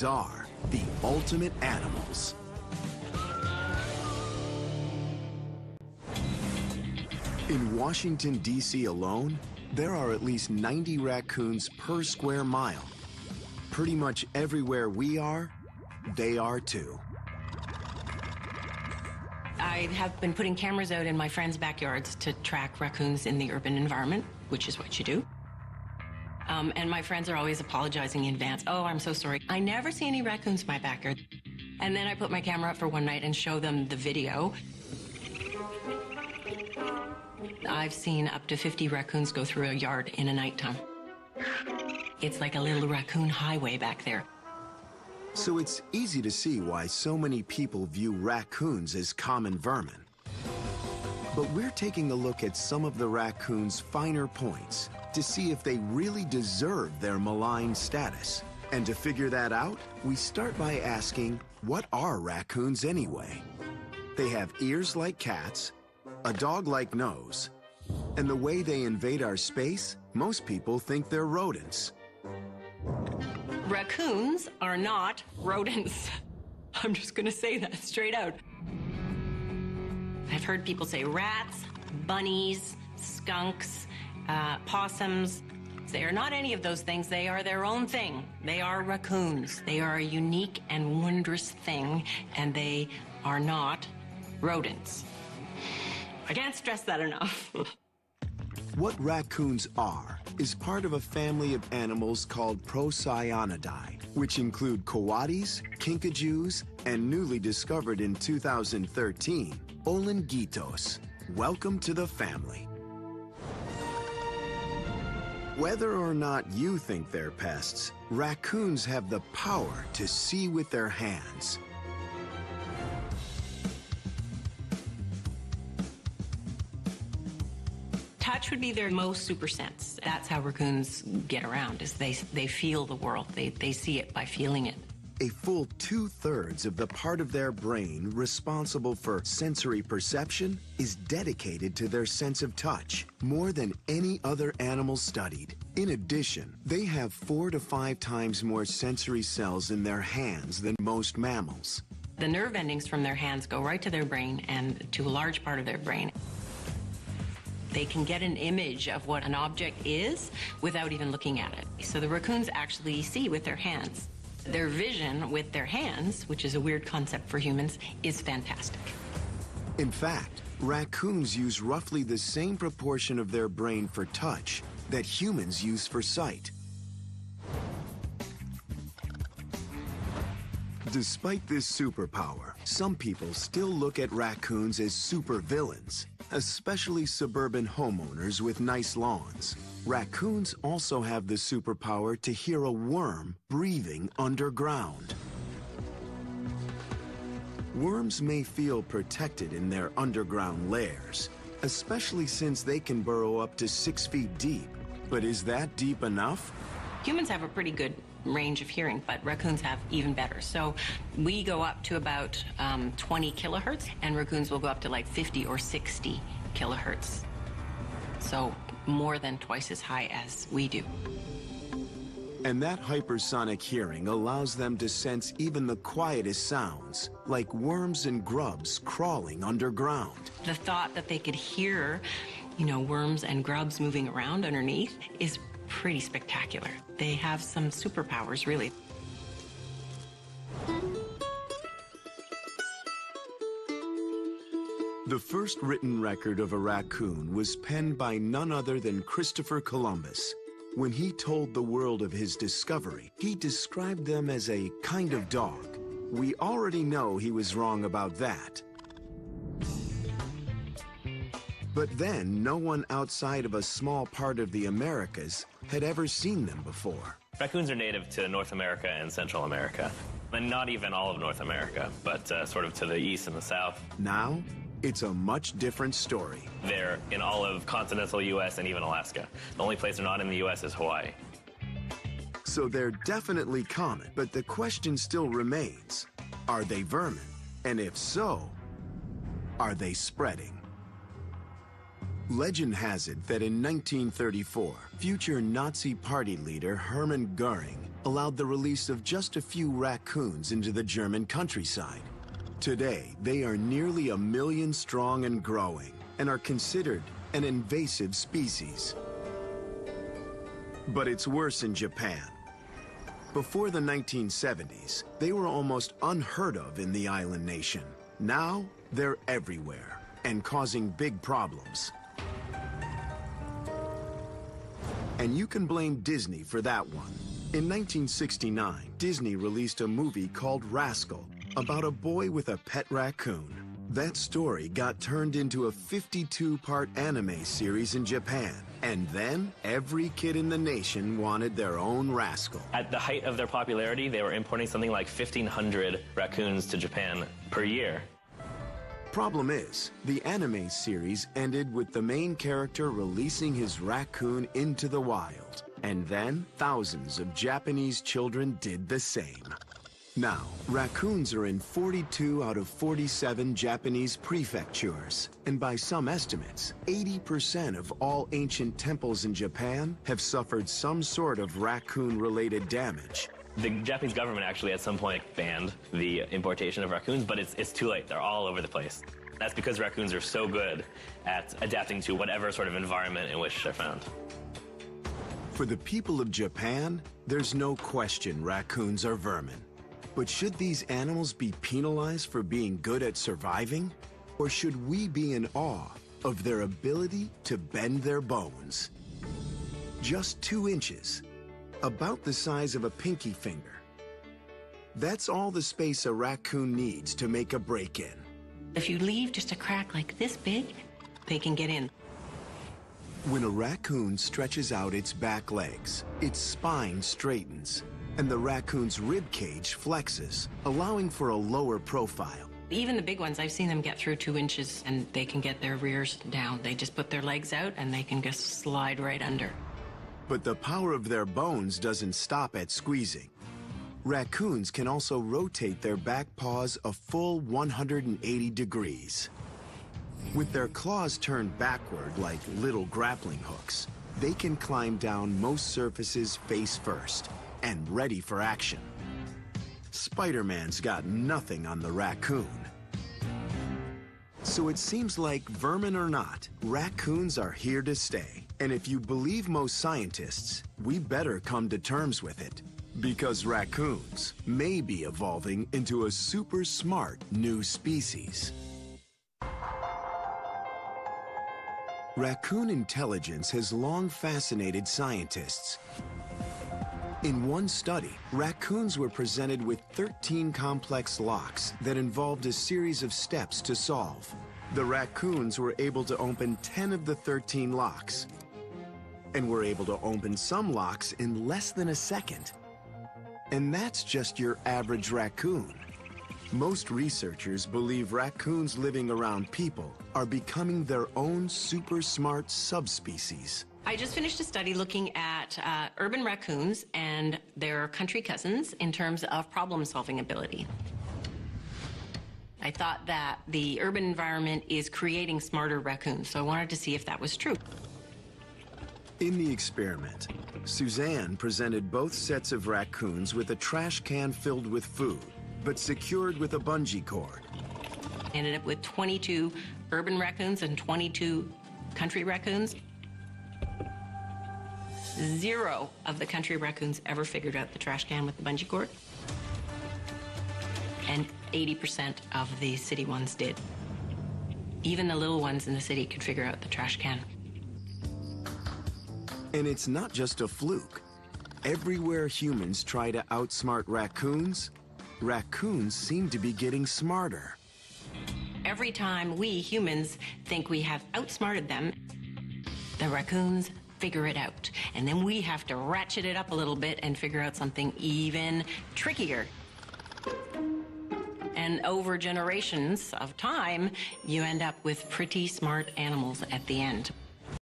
Are the ultimate animals. In Washington, D.C. alone, there are at least 90 raccoons per square mile. Pretty much everywhere we are, they are too. I have been putting cameras out in my friends' backyards to track raccoons in the urban environment, which is what you do. And my friends are always apologizing in advance. Oh, I'm so sorry. I never see any raccoons in my backyard. And then I put my camera up for one night and show them the video. I've seen up to 50 raccoons go through a yard in a nighttime. It's like a little raccoon highway back there. So it's easy to see why so many people view raccoons as common vermin. But we're taking a look at some of the raccoons' finer points to see if they really deserve their malign status. And to figure that out, we start by asking, what are raccoons anyway? They have ears like cats, a dog-like nose, and the way they invade our space, most people think they're rodents. Raccoons are not rodents. I'm just gonna say that straight out. I've heard people say rats, bunnies, skunks, possums. They are not any of those things. They are their own thing. They are raccoons. They are a unique and wondrous thing, and they are not rodents. I can't stress that enough. What raccoons are is part of a family of animals called Procyonidae, which include coatis, kinkajous, and newly discovered in 2013, olingitos. Welcome to the family. Whether or not you think they're pests, raccoons have the power to see with their hands. Touch would be their most super sense. That's how raccoons get around, is they feel the world. They see it by feeling it. A full 2/3 of the part of their brain responsible for sensory perception is dedicated to their sense of touch, more than any other animal studied. In addition, they have 4 to 5 times more sensory cells in their hands than most mammals. The nerve endings from their hands go right to their brain and to a large part of their brain. They can get an image of what an object is without even looking at it. So the raccoons actually see with their hands. Their vision with their hands, which is a weird concept for humans, is fantastic. In fact, raccoons use roughly the same proportion of their brain for touch that humans use for sight. Despite this superpower, some people still look at raccoons as supervillains, especially suburban homeowners with nice lawns. Raccoons also have the superpower to hear a worm breathing underground. Worms may feel protected in their underground lairs, especially since they can burrow up to 6 feet deep. But is that deep enough? Humans have a pretty good range of hearing, but raccoons have even better. So we go up to about 20 kilohertz, and raccoons will go up to like 50 or 60 kilohertz. So more than twice as high as we do. And that hypersonic hearing allows them to sense even the quietest sounds, like worms and grubs crawling underground. The thought that they could hear, worms and grubs moving around underneath is pretty spectacular. They have some superpowers, really. The first written record of a raccoon was penned by none other than Christopher Columbus. When he told the world of his discovery, he described them as a kind of dog. We already know he was wrong about that. But then, no one outside of a small part of the Americas had ever seen them before. Raccoons are native to North America and Central America, and not even all of North America, but sort of to the east and the south. Now, it's a much different story. They're in all of continental U.S. and even Alaska. The only place they're not in the U.S. is Hawaii. So they're definitely common, but the question still remains, are they vermin? And if so, are they spreading? Legend has it that in 1934, future Nazi party leader Hermann Goering allowed the release of just a few raccoons into the German countryside. Today, they are nearly 1 million strong and growing, and are considered an invasive species. But it's worse in Japan. Before the 1970s, they were almost unheard of in the island nation. Now, they're everywhere and causing big problems. And you can blame Disney for that one. In 1969, Disney released a movie called Rascal about a boy with a pet raccoon. That story got turned into a 52-part anime series in Japan. And then, every kid in the nation wanted their own Rascal. At the height of their popularity, they were importing something like 1,500 raccoons to Japan per year. Problem is, the anime series ended with the main character releasing his raccoon into the wild. And then, thousands of Japanese children did the same. Now, raccoons are in 42 out of 47 Japanese prefectures. And by some estimates, 80% of all ancient temples in Japan have suffered some sort of raccoon-related damage. The Japanese government actually at some point banned the importation of raccoons, but it's too late. They're all over the place. That's because raccoons are so good at adapting to whatever sort of environment in which they're found. For the people of Japan, there's no question raccoons are vermin. But should these animals be penalized for being good at surviving? Or should we be in awe of their ability to bend their bones? Just 2 inches, about the size of a pinky finger. That's all the space a raccoon needs to make a break in. If you leave just a crack like this big, they can get in. When a raccoon stretches out its back legs, its spine straightens, and the raccoon's rib cage flexes, allowing for a lower profile. Even the big ones, I've seen them get through 2 inches and they can get their rears down. They just put their legs out and they can just slide right under. But the power of their bones doesn't stop at squeezing. Raccoons can also rotate their back paws a full 180 degrees. With their claws turned backward like little grappling hooks, they can climb down most surfaces face first and ready for action. Spider-Man's got nothing on the raccoon. So it seems like, vermin or not, raccoons are here to stay. And if you believe most scientists, we better come to terms with it. Because raccoons may be evolving into a super smart new species. Raccoon intelligence has long fascinated scientists. In one study, raccoons were presented with 13 complex locks that involved a series of steps to solve. The raccoons were able to open 10 of the 13 locks, and were able to open some locks in less than a second. And that's just your average raccoon. Most researchers believe raccoons living around people are becoming their own super smart subspecies. I just finished a study looking at urban raccoons and their country cousins in terms of problem-solving ability. I thought that the urban environment is creating smarter raccoons, so I wanted to see if that was true. In the experiment, Suzanne presented both sets of raccoons with a trash can filled with food, but secured with a bungee cord. Ended up with 22 urban raccoons and 22 country raccoons. 0 of the country raccoons ever figured out the trash can with the bungee cord. And 80% of the city ones did. Even the little ones in the city could figure out the trash can. And it's not just a fluke. Everywhere humans try to outsmart raccoons, raccoons seem to be getting smarter. Every time we humans think we have outsmarted them, the raccoons figure it out. And then we have to ratchet it up a little bit and figure out something even trickier. And over generations of time, you end up with pretty smart animals at the end.